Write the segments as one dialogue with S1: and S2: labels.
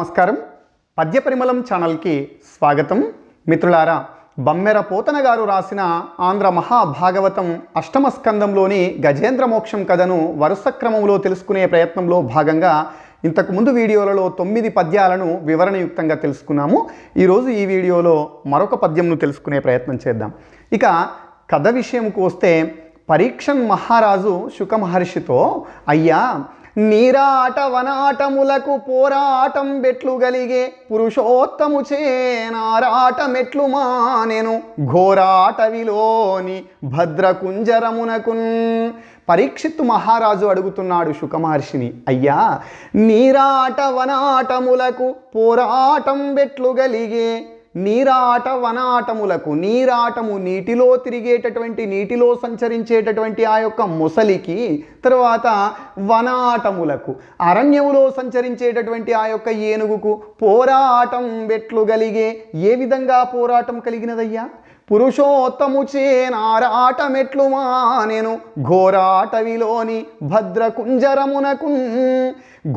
S1: నమస్కారం. పద్య పరిమళం ఛానల్కి స్వాగతం. మిత్రులారా, బమ్మెర పోతన గారు రాసిన ఆంధ్ర మహాభాగవతం అష్టమ స్కందంలోని గజేంద్ర మోక్షం కథను వరుస క్రమంలో తెలుసుకునే ప్రయత్నంలో భాగంగా ఇంతకుముందు వీడియోలలో 9 పద్యాలను వివరణయుక్తంగా తెలుసుకున్నాము. ఈరోజు ఈ వీడియోలో మరొక పద్యంను తెలుసుకునే ప్రయత్నం చేద్దాం. ఇక కథ విషయంకు వస్తే, పరీక్షన్ మహారాజు శుక మహర్షితో, అయ్యా, నీరాట వనాటములకు పోరాటం బెట్లు గలిగే పురుషోత్తము చేనారాట మెట్లు మానెను ఘోరాటవిలోని భద్రకుంజరమునకున్. పరీక్షిత్తు మహారాజు అడుగుతున్నాడు శుక మహర్షిని, అయ్యా, నీరాట వనాటములకు పోరాటం బెట్లు గలిగే, నీరాట వనాటములకు, నీరాటము నీటిలో తిరిగేటటువంటి, నీటిలో సంచరించేటటువంటి ఆ యొక్క మొసలికి, తర్వాత వనాటములకు అరణ్యములో సంచరించేటటువంటి ఆ యొక్క ఏనుగుకు పోరాటం బెట్లు గలిగే, ఏ విధంగా పోరాటం కలిగినదయ్యా? పురుషోత్తము చేనారాట మెట్లు మానెను ఘోరాటవిలోని భద్రకుంజరమునకు,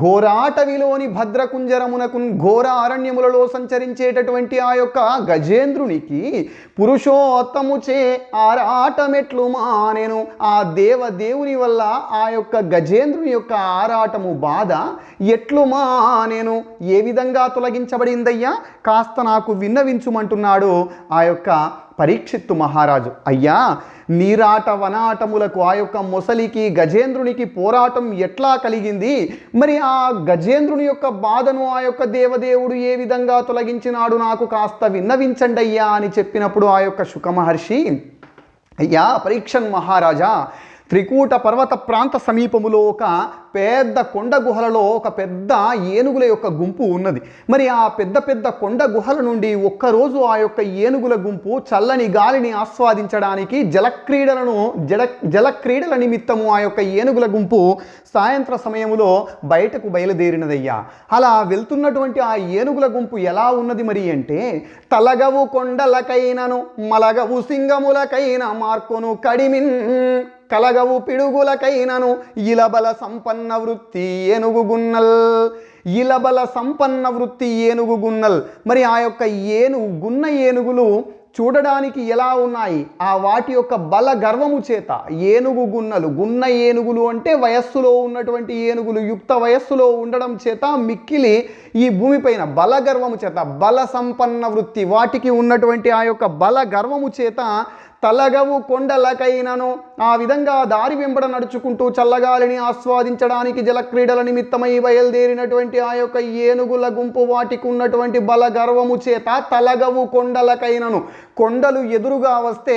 S1: ఘోరాటవిలోని భద్రకుంజరమునకు, ఘోర అరణ్యములలో సంచరించేటటువంటి ఆ యొక్క గజేంద్రునికి పురుషోత్తము చే ఆరాట మెట్లు మానెను. ఆ దేవదేవుని వల్ల ఆ యొక్క గజేంద్రుని యొక్క ఆరాటము, బాధ ఎట్లు మానెను, ఏ విధంగా తొలగించబడిందయ్యా? కాస్త నాకు విన్నవించుమంటున్నాడు ఆ యొక్క పరీక్షిత్తు మహారాజు. అయ్యా, నీరాట వనాటములకు, ఆ యొక్క మొసలికి గజేంద్రునికి పోరాటం ఎట్లా కలిగింది? మరి ఆ గజేంద్రుని యొక్క బాధను ఆ యొక్క దేవదేవుడు ఏ విధంగా తొలగించినాడు? నాకు కాస్త విన్నవించండి అయ్యా అని చెప్పినప్పుడు ఆ యొక్క శుక మహర్షి, అయ్యా పరీక్షన్ మహారాజా, త్రికూట పర్వత ప్రాంత సమీపములో ఒక పెద్ద కొండ గుహలలో ఒక పెద్ద ఏనుగుల యొక్క గుంపు ఉన్నది. మరి ఆ పెద్ద పెద్ద కొండ గుహల నుండి ఒక్కరోజు ఆ యొక్క ఏనుగుల గుంపు చల్లని గాలిని ఆస్వాదించడానికి జలక్రీడల నిమిత్తము ఆ యొక్క ఏనుగుల గుంపు సాయంత్ర సమయములో బయటకు బయలుదేరినదయ్యా. అలా వెళ్తున్నటువంటి ఆ ఏనుగుల గుంపు ఎలా ఉన్నది మరి అంటే, తలగవు కొండలకైనను మలగవు సింగములకైన మార్కొను కడిమిన్, కలగవు పిడుగులకైనను ఇలబల సంపన్న వృత్తి ఏనుగుగున్నల్, ఇలబల సంపన్న వృత్తి ఏనుగుగున్నల్. మరి ఆ యొక్క గున్న ఏనుగులు చూడడానికి ఎలా ఉన్నాయి? ఆ వాటి యొక్క బల గర్వము చేత ఏనుగు గున్నలు, గున్న ఏనుగులు అంటే వయస్సులో ఉన్నటువంటి ఏనుగులు, యుక్త వయస్సులో ఉండడం చేత మిక్కిలి ఈ భూమిపైన బల గర్వము చేత, బల సంపన్న వృత్తి, వాటికి ఉన్నటువంటి ఆ యొక్క బల గర్వము చేత తలగవు కొండలకైనను, ఆ విధంగా దారి వెంబడ నడుచుకుంటూ చల్లగాలిని ఆస్వాదించడానికి జలక్రీడల నిమిత్తమై బయలుదేరినటువంటి ఆ యొక్క ఏనుగుల గుంపు, వాటికి ఉన్నటువంటి బల గర్వము చేత తలగవు కొండలకైనను, కొండలు ఎదురుగా వస్తే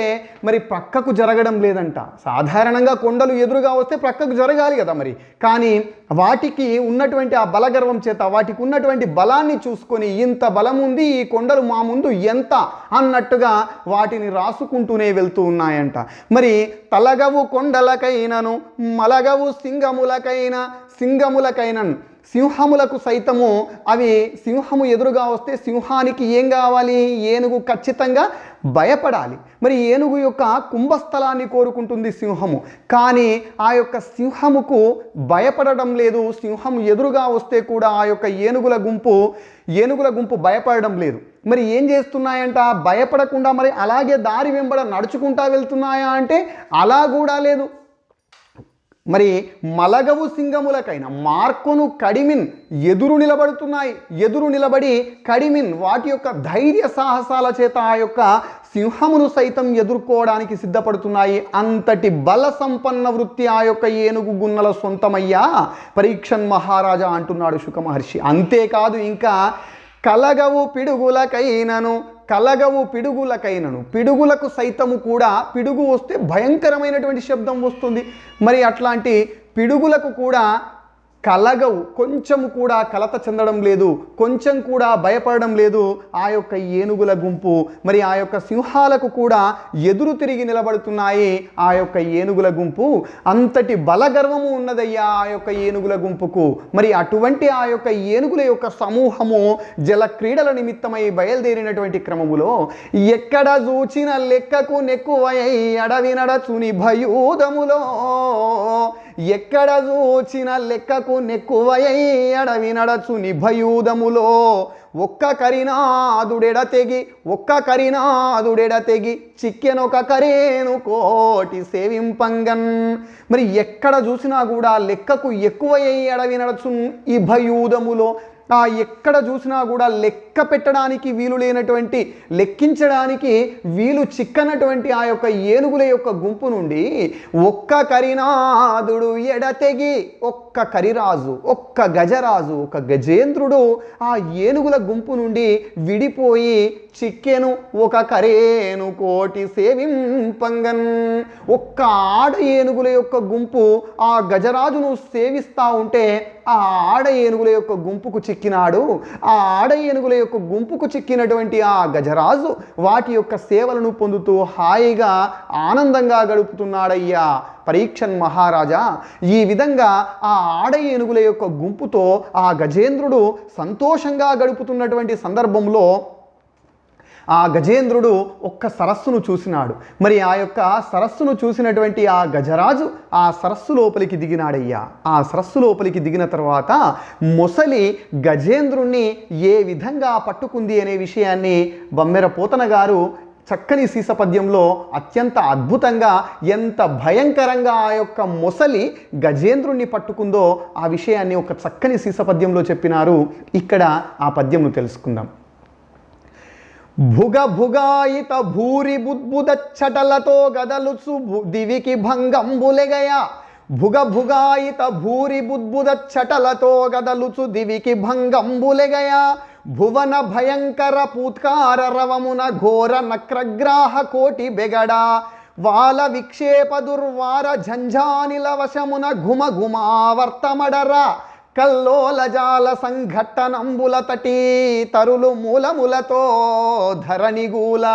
S1: మరి ప్రక్కకు జరగడం లేదంట. సాధారణంగా కొండలు ఎదురుగా వస్తే ప్రక్కకు జరగాలి కదా మరి, కానీ వాటికి ఉన్నటువంటి ఆ బలగర్వం చేత, వాటికి ఉన్నటువంటి బలాన్ని చూసుకొని, ఇంత బలం ఉంది ఈ కొండలు మా ముందు ఎంత అన్నట్టుగా వాటిని రాసుకుంటూనే వెళ్తూ ఉన్నాయంట. మరి తలగవు కొండలకైనను మలగవు సింగములకైనను, సింహములకు సైతము, అవి సింహము ఎదురుగా వస్తే సింహానికి ఏం కావాలి? ఏనుగు ఖచ్చితంగా భయపడాలి. మరి ఏనుగు యొక్క కుంభస్థలాన్ని కోరుకుంటుంది సింహము, కానీ ఆ యొక్క సింహముకు భయపడడం లేదు. సింహం ఎదురుగా వస్తే కూడా ఆ యొక్క ఏనుగుల గుంపు భయపడడం లేదు. మరి ఏం చేస్తున్నాయంట? భయపడకుండా మరి అలాగే దారి వెంబడ నడుచుకుంటా వెళ్తున్నాయా అంటే అలా కూడా లేదు. మరి మలగవు సింగములకైనా మార్కొను కడిమిన్, ఎదురు నిలబడుతున్నాయి. ఎదురు నిలబడి కడిమిన్, వాటి యొక్క ధైర్య సాహసాల చేత ఆ యొక్క సింహమును సైతం ఎదుర్కోవడానికి సిద్ధపడుతున్నాయి. అంతటి బల సంపన్న వృత్తి ఆ యొక్క ఏనుగు గున్నల సొంతమయ్యా పరీక్షన్ మహారాజా అంటున్నాడు శుక మహర్షి. అంతేకాదు, ఇంకా కలగవు పిడుగులకైనను, పిడుగులకు సైతము కూడా, పిడుగు వస్తే భయంకరమైనటువంటి శబ్దం వస్తుంది. మరి అట్లాంటి పిడుగులకు కూడా కలగవు, కొంచెము కూడా కలత చెందడం లేదు, కొంచెం కూడా భయపడడం లేదు ఆ యొక్క ఏనుగుల గుంపు. మరి ఆ యొక్క సింహాలకు కూడా ఎదురు తిరిగి నిలబడుతున్నాయి ఆ యొక్క ఏనుగుల గుంపు. అంతటి బలగర్వము ఉన్నదయ్యా ఆ యొక్క ఏనుగుల గుంపుకు. మరి అటువంటి ఆ యొక్క ఏనుగుల యొక్క సమూహము జల క్రీడల నిమిత్తమై బయలుదేరినటువంటి క్రమములో, ఎక్కడ చూచిన లెక్కకు నెక్కువై అడవి నడచుని భయూదములో, ఎక్కడ చూచిన లెక్కకు నెక్కువయై అడవి నడచు నిభయూదములో ఒక్క కరినాదుడెడ తెగి చిక్కెనొక కరేను కోటి సేవింపంగన్. మరి ఎక్కడ చూసినా కూడా లెక్కకు ఎక్కువయ్యి అడవి నడచు ఇభయూదములో, ఎక్కడ చూసినా కూడా లెక్క పెట్టడానికి వీలు లేనటువంటి, లెక్కించడానికి వీలు చిక్కనటువంటి ఆ యొక్క ఏనుగుల యొక్క గుంపు నుండి ఒక్క కరినాదుడు ఎడతెగి, ఒక్క కరిరాజు, ఒక్క గజరాజు, ఒక గజేంద్రుడు ఆ ఏనుగుల గుంపు నుండి విడిపోయి చిక్కెను ఒక కరేను కోటి సేవింపంగన్. ఒక్క ఆడ ఏనుగుల యొక్క గుంపు ఆ గజరాజును సేవిస్తూ ఉంటే ఆ ఆడ ఏనుగుల యొక్క గుంపుకు చిక్కినాడు. ఆ ఆడ ఏనుగుల యొక్క గుంపుకు చిక్కినటువంటి ఆ గజరాజు వాటి యొక్క సేవలను పొందుతూ హాయిగా ఆనందంగా గడుపుతున్నాడయ్యా పరీక్షన్ మహారాజా. ఈ విధంగా ఆ ఆడ ఏనుగుల యొక్క గుంపుతో ఆ గజేంద్రుడు సంతోషంగా గడుపుతున్నటువంటి సందర్భంలో ఆ గజేంద్రుడు ఒక్క సరస్సును చూసినాడు. మరి ఆ యొక్క సరస్సును చూసినటువంటి ఆ గజరాజు ఆ సరస్సు లోపలికి దిగినాడయ్యా. ఆ సరస్సు లోపలికి దిగిన తర్వాత మొసలి గజేంద్రుణ్ణి ఏ విధంగా పట్టుకుంది అనే విషయాన్ని బమ్మెర పోతన గారు చక్కని సీసపద్యంలో అత్యంత అద్భుతంగా, ఎంత భయంకరంగా ఆ యొక్క మొసలి గజేంద్రుణ్ణి పట్టుకుందో ఆ విషయాన్ని ఒక చక్కని సీసపద్యంలో చెప్పినారు. ఇక్కడ ఆ పద్యంను తెలుసుకుందాం. భుగాయిత భూరి బుద్బుదచ్చటలతో గదలుచు దివికి భంగంబులెగయ. భుగాయిత భూరి బుద్బుదచ్చటలతో గదలుచు దివికి భంగంబులెగయ. భువన భయంకర పూత్కార రవమున ఘోర నక్రగ్రాహ కోటి బెగడ. వాల విక్షేప దుర్వార ఝంఝానిల వశమున ఘుమఘుమావర్తమడర. కల్లోలజాల సంఘట్టనంబుల తటీ తరులు మూలములతో ధరణిగూల.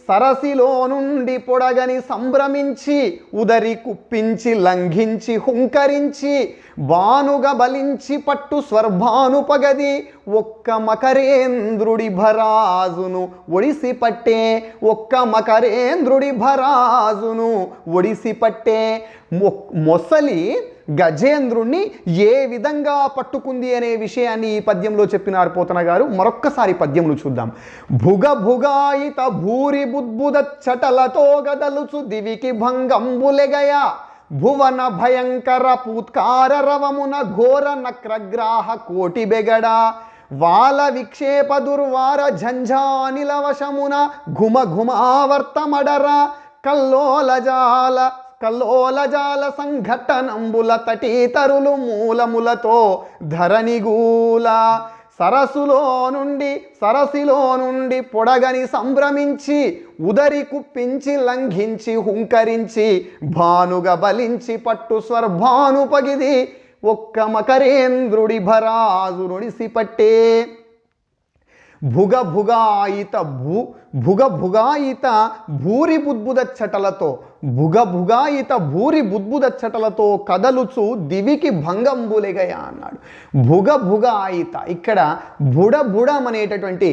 S1: సరసిలో నుండి పొడగని సంభ్రమించి ఉదరి కుప్పించి లంఘించి హుంకరించి బానుగ బలించి పట్టు స్వర్భాను పగది. ఒక్క మకరేంద్రుడి భరాజును ఒడిసి పట్టే. ఒక్క మకరేంద్రుడి భరాజును ఒడిసి పట్టే. మొసలి గజేంద్రుణ్ణి ఏ విధంగా పట్టుకుంది అనే విషయాన్ని ఈ పద్యంలో చెప్పినారు పోతన గారు. మరొక్కసారి పద్యంను చూద్దాం. భుగాయిత భూరి బుద్బుదచ్చటలతో గదలుచు దివికి భంగంబులెగయ. భువన భయంకర పూత్కార రవమున ఘోర నక్రగ్రాహ కోటి బెగడ. వాల విక్షేప దుర్వార ఝంఝానిల వశమున ఘుమఘుమావర్తమడర. కల్లోలజాల సంఘట్టనంబుల తటీతరులు మూలములతో ధరణిగూల. సరసిలో నుండి పొడగని సంభ్రమించి ఉదరి కుప్పించి లంఘించి హుంకరించి భానుగ బలించి పట్టు స్వర్భాను పగిది. ఒక్క మకరేంద్రుడి భరాజు నుడిసి పట్టే. భుగాయిత భూరి బుద్బుదచ్చటలతో కదలుచు దివికి భంగంబులెగయ అన్నాడు. భుగాయిత ఇక్కడ బుడబుడమనేటటువంటి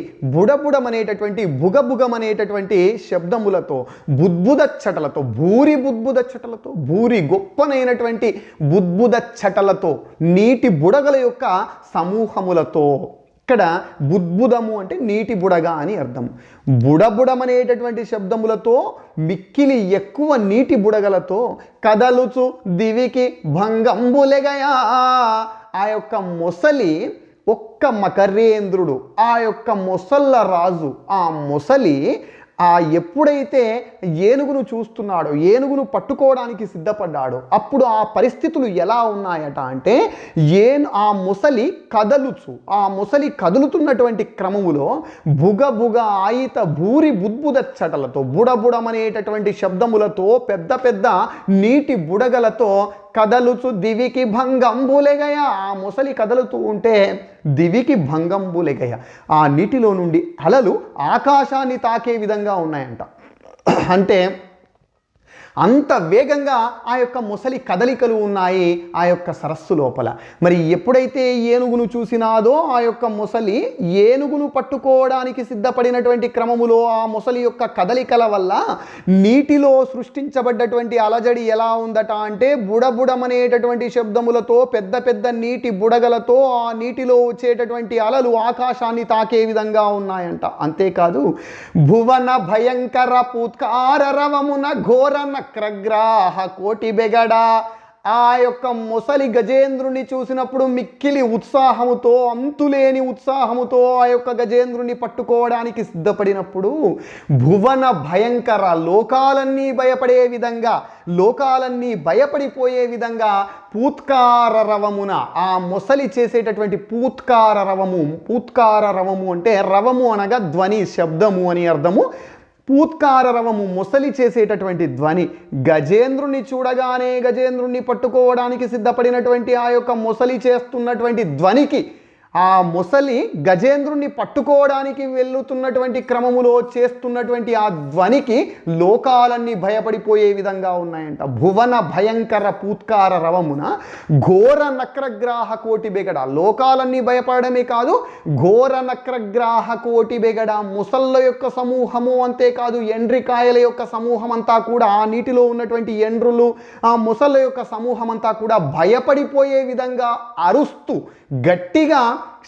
S1: భుగభుగమనేటటువంటి శబ్దములతో బుద్బుదచ్చటలతో భూరి గొప్పనైనటువంటి బుద్బుదచ్చటలతో నీటి బుడగల యొక్క సమూహములతో. ఇక్కడ బుద్బుదము అంటే నీటి బుడగ అని అర్థం. బుడబుడమనేటటువంటి శబ్దములతో మిక్కిలి ఎక్కువ నీటి బుడగలతో కదలుచు దివికి భంగంబులెగయా. ఆ యొక్క మొసలి ఒక్క మకరేంద్రుడు, ఆ యొక్క మొసళ్ళ రాజు, ఆ మొసలి ఎప్పుడైతే ఏనుగును చూస్తున్నాడో, ఏనుగును పట్టుకోవడానికి సిద్ధపడ్డాడో అప్పుడు ఆ పరిస్థితులు ఎలా ఉన్నాయట అంటే ఆ మొసలి కదులుతున్నటువంటి క్రమములో ఆయిత భూరి బుద్బుదచ్చటలతో బుడబుడమనేటటువంటి శబ్దములతో పెద్ద పెద్ద నీటి బుడగలతో కదలుచు దివికి భంగంబులెగయ. ఆ మొసలి కదలుతూ ఉంటే దివికి భంగంబులెగయ. ఆ నీటిలో నుండి అలలు ఆకాశాన్ని తాకే విధంగా ఉన్నాయంట. అంటే అంత వేగంగా ఆ యొక్క మొసలి కదలికలు ఉన్నాయి ఆ యొక్క సరస్సు లోపల. మరి ఎప్పుడైతే ఏనుగును చూసినాదో ఆ యొక్క మొసలి ఏనుగును పట్టుకోవడానికి సిద్ధపడినటువంటి క్రమములో ఆ మొసలి యొక్క కదలికల వల్ల నీటిలో సృష్టించబడ్డటువంటి అలజడి ఎలా ఉందట అంటే బుడబుడమనేటటువంటి శబ్దములతో పెద్ద పెద్ద నీటి బుడగలతో ఆ నీటిలో వచ్చేటటువంటి అలలు ఆకాశాన్ని తాకే విధంగా ఉన్నాయంట. అంతేకాదు భువన భయంకర పూత్కార రవమున ఘోర నక్రగ్రాహ కోటి బెగడ. ఆ యొక్క మొసలి గజేంద్రుని చూసినప్పుడు మిక్కిలి ఉత్సాహముతో, అంతులేని ఉత్సాహముతో ఆ యొక్క గజేంద్రుని పట్టుకోవడానికి సిద్ధపడినప్పుడు భువన భయంకర, లోకాలన్నీ భయపడే విధంగా, లోకాలన్నీ భయపడిపోయే విధంగా పూత్కార రవమున ఆ మొసలి చేసేటటువంటి పూత్కార రవము. పూత్కార రవము అంటే రవము అనగా ధ్వని, శబ్దము అని అర్థము. పూత్కార రవము మొసలి చేసేటటువంటి ధ్వని. గజేంద్రుని చూడగానే గజేంద్రుని పట్టుకోవడానికి సిద్ధపడినటువంటి ఆ యొక్క మొసలి చేస్తున్నటువంటి ధ్వనికి, ఆ మొసలి గజేంద్రుని పట్టుకోవడానికి వెళ్తున్నటువంటి క్రమములో చేస్తున్నటువంటి ఆ ధ్వనికి లోకాలన్నీ భయపడిపోయే విధంగా ఉన్నాయంట. భువన భయంకర పూత్కార రవమున ఘోర నక్రగ్రాహ కోటి బెగడ. లోకాలన్నీ భయపడమే కాదు, ఘోర నక్రగ్రాహ కోటి బెగడ. ముసళ్ళ యొక్క సమూహము, అంతేకాదు ఎండ్రికాయల యొక్క సమూహం అంతా కూడా, ఆ నీటిలో ఉన్నటువంటి ఎండ్రులు, ఆ ముసళ్ళ యొక్క సమూహం అంతా కూడా భయపడిపోయే విధంగా అరుస్తూ, గట్టిగా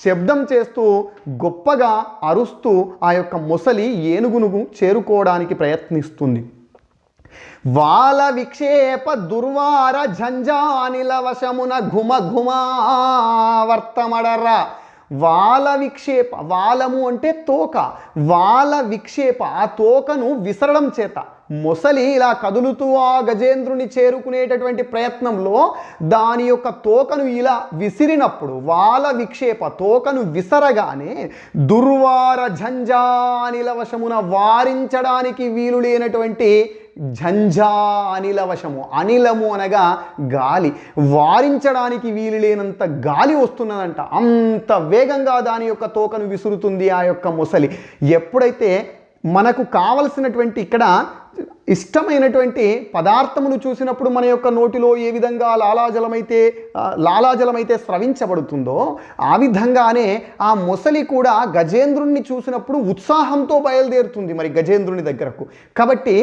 S1: శబ్దం చేస్తూ, గొప్పగా అరుస్తూ ఆ యొక్క మొసలి ఏనుగును చేరుకోవడానికి ప్రయత్నిస్తుంది. వాల విక్షేప దుర్వార ఝంఝానిల వశమున ఘుమ ఘుమా వర్తమడర్రా. వాల విక్షేప, వాలము అంటే తోక, వాల విక్షేప ఆ తోకను విసరడం చేత మొసలి ఇలా కదులుతూ ఆ గజేంద్రుని చేరుకునేటటువంటి ప్రయత్నంలో దాని యొక్క తోకను ఇలా విసిరినప్పుడు, వాల విక్షేప తోకను విసరగానే దుర్వార ఝంఝానిల వశమున, వారించడానికి వీలు లేనటువంటి ఝంఝా అనిల వశము. అనిలము అనగా గాలి, వారించడానికి వీలు లేనంత గాలి వస్తున్నదంట. అంత వేగంగా దాని యొక్క తోకను విసురుతుంది ఆ యొక్క మొసలి. ఎప్పుడైతే మనకు కావలసినటువంటి, ఇక్కడ ఇష్టమైనటువంటి పదార్థమును చూసినప్పుడు మన యొక్క నోటిలో ఏ విధంగా లాలాజలమైతే స్రవించబడుతుందో, ఆ విధంగానే ఆ మొసలి కూడా గజేంద్రుణ్ణి చూసినప్పుడు ఉత్సాహంతో బయలుదేరుతుంది మరి గజేంద్రుని దగ్గరకు. కాబట్టి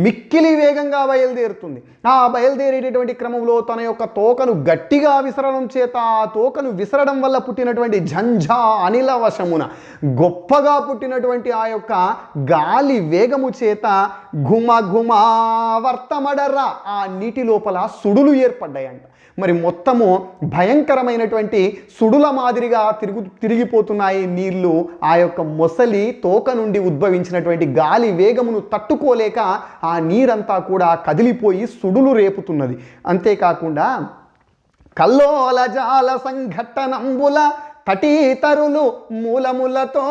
S1: మిక్కిలి వేగంగా బయలుదేరుతుంది. ఆ బయలుదేరేటటువంటి క్రమంలో తన యొక్క తోకను గట్టిగా విసరడం చేత, ఆ తోకను విసరడం వల్ల పుట్టినటువంటి ఝంఝా అనిల వశమున, గొప్పగా పుట్టినటువంటి ఆ యొక్క గాలి వేగము చేత ఘుమ ఘుమా వర్తమడర్రా, ఆ నీటి లోపల సుడులు ఏర్పడ్డాయంట. మరి మొత్తము భయంకరమైనటువంటి సుడుల మాదిరిగా తిరిగిపోతున్నాయి నీళ్లు. ఆ యొక్క మొసలి తోక నుండి ఉద్భవించినటువంటి గాలి వేగమును తట్టుకోలేక ఆ నీరంతా కూడా కదిలిపోయి సుడులు రేపుతున్నది. అంతేకాకుండా కల్లోల జాల సంఘట్టనంబుల తటీతరులు మూలములతో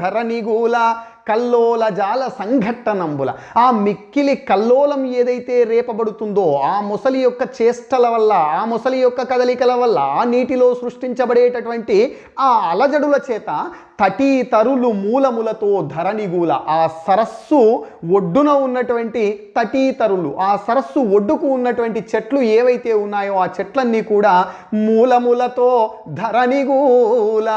S1: ధరణిగూల. కల్లోల జాల సంఘట్టనంబుల, ఆ మిక్కిలి కల్లోలం ఏదైతే రేపబడుతుందో ఆ మొసలి యొక్క చేష్టల వల్ల, ఆ మొసలి యొక్క కదలికల వల్ల, ఆ నీటిలో సృష్టించబడేటటువంటి ఆ అలజడుల చేత తటీతరులు మూలములతో ధరణిగూల. ఆ సరస్సు ఒడ్డున ఉన్నటువంటి తటీతరులు, ఆ సరస్సు ఒడ్డుకు ఉన్నటువంటి చెట్లు ఏవైతే ఉన్నాయో ఆ చెట్లన్నీ కూడా మూలములతో ధరణిగూల,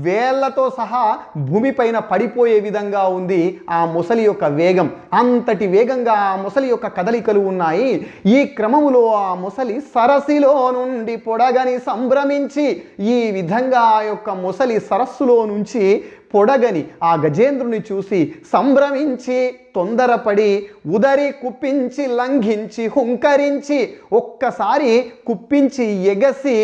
S1: వేళ్లతో సహా భూమిపైన పడిపోయే విధంగా ఉంది ఆ మొసలి యొక్క వేగం. అంతటి వేగంగా ఆ మొసలి యొక్క కదలికలు ఉన్నాయి. ఈ క్రమములో ఆ మొసలి సరస్సులో నుండి పొడగని సంభ్రమించి, ఈ విధంగా ఆ యొక్క మొసలి సరస్సులో నుంచి పొడగని ఆ గజేంద్రుని చూసి సంభ్రమించి, తొందరపడి, ఉదరి కుప్పించి లంఘించి హుంకరించి, ఒక్కసారి కుప్పించి ఎగసి,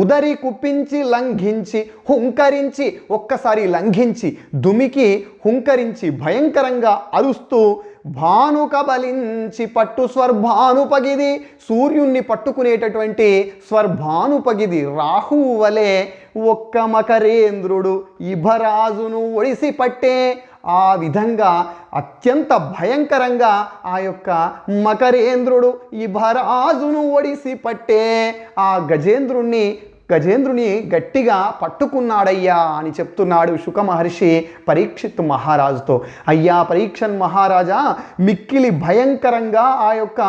S1: ఉదరి కుప్పించి లంఘించి హుంకరించి, ఒక్కసారి లంఘించి దుమికి హుంకరించి భయంకరంగా అరుస్తూ భానుక బలించి పట్టు స్వర్భానుపగిది, సూర్యుణ్ణి పట్టుకునేటటువంటి స్వర్భానుపగిది రాహువు వలె ఒక్క మకరేంద్రుడు ఇభరాజును ఒడిసి పట్టే. ఆ విధంగా అత్యంత భయంకరంగా ఆ యొక్క మకరేంద్రుడు ఇభరాజును ఒడిసి పట్టే. ఆ గజేంద్రుణ్ణి గజేంద్రుని గట్టిగా పట్టుకున్నాడయ్యా అని చెప్తున్నాడు శుక మహర్షి పరీక్షిత్ మహారాజుతో. అయ్యా పరీక్షన్ మహారాజా, మిక్కిలి భయంకరంగా ఆ యొక్క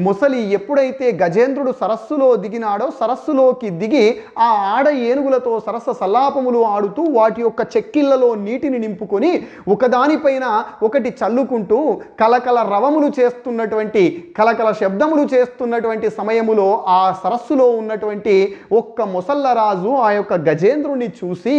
S1: ముసలి ఎప్పుడైతే గజేంద్రుడు సరస్సులో దిగినాడో, సరస్సులోకి దిగి ఆ ఆడ ఏనుగులతో సరస్సు సల్లాపములు ఆడుతూ వాటి యొక్క చెక్కిళ్లలో నీటిని నింపుకొని ఒకదానిపైన ఒకటి చల్లుకుంటూ కలకల రవములు చేస్తున్నటువంటి, కలకల శబ్దములు చేస్తున్నటువంటి సమయములో ఆ సరస్సులో ఉన్నటువంటి ఒక్క ముసల్లరాజు ఆ యొక్క గజేంద్రుని చూసి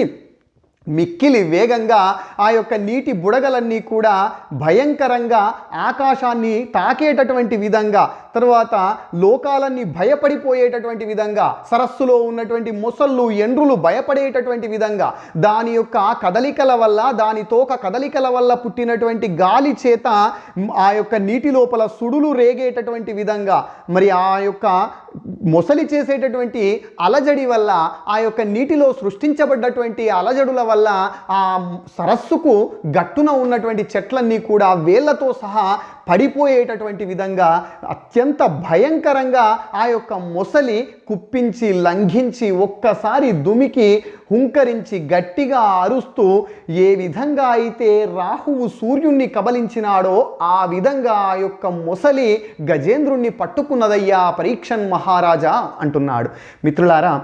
S1: మిక్కిలి వేగంగా ఆ యొక్క నీటి బుడగలన్నీ కూడా భయంకరంగా ఆకాశాన్ని తాకేటటువంటి విధంగా, తర్వాత లోకాలన్నీ భయపడిపోయేటటువంటి విధంగా, సరస్సులో ఉన్నటువంటి మొసళ్ళు ఎండ్రులు భయపడేటటువంటి విధంగా, దాని యొక్క కదలికల వల్ల, దాని తోక కదలికల వల్ల పుట్టినటువంటి గాలి చేత ఆ యొక్క నీటి లోపల సుడులు రేగేటటువంటి విధంగా, మరి ఆ యొక్క మొసలి చేసేటటువంటి అలజడి వల్ల, ఆ యొక్క నీటిలో సృష్టించబడ్డటువంటి అలజడుల వల్ల ఆ సరస్సుకు గట్టున ఉన్నటువంటి చెట్లన్నీ కూడా వేళ్లతో సహా పడిపోయేటటువంటి విధంగా అత్యంత భయంకరంగా ఆ యొక్క మొసలి కుప్పించి లంఘించి ఒక్కసారి దుమికి హుంకరించి గట్టిగా అరుస్తూ ఏ విధంగా అయితే రాహువు సూర్యుణ్ణి కబలించినాడో ఆ విధంగా ఆ యొక్క మొసలి గజేంద్రుణ్ణి పట్టుకున్నదయ్యా పరీక్షన్ మహారాజా అంటున్నాడు. మిత్రులారా,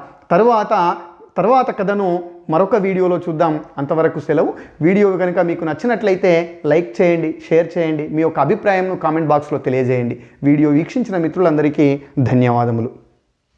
S1: తర్వాత కథను మరొక వీడియోలో చూద్దాం. అంతవరకు సెలవు. వీడియో కనుక మీకు నచ్చినట్లయితే లైక్ చేయండి, షేర్ చేయండి, మీ యొక్క అభిప్రాయంను కామెంట్ బాక్స్లో తెలియజేయండి. వీడియో వీక్షించిన మిత్రులందరికీ ధన్యవాదములు.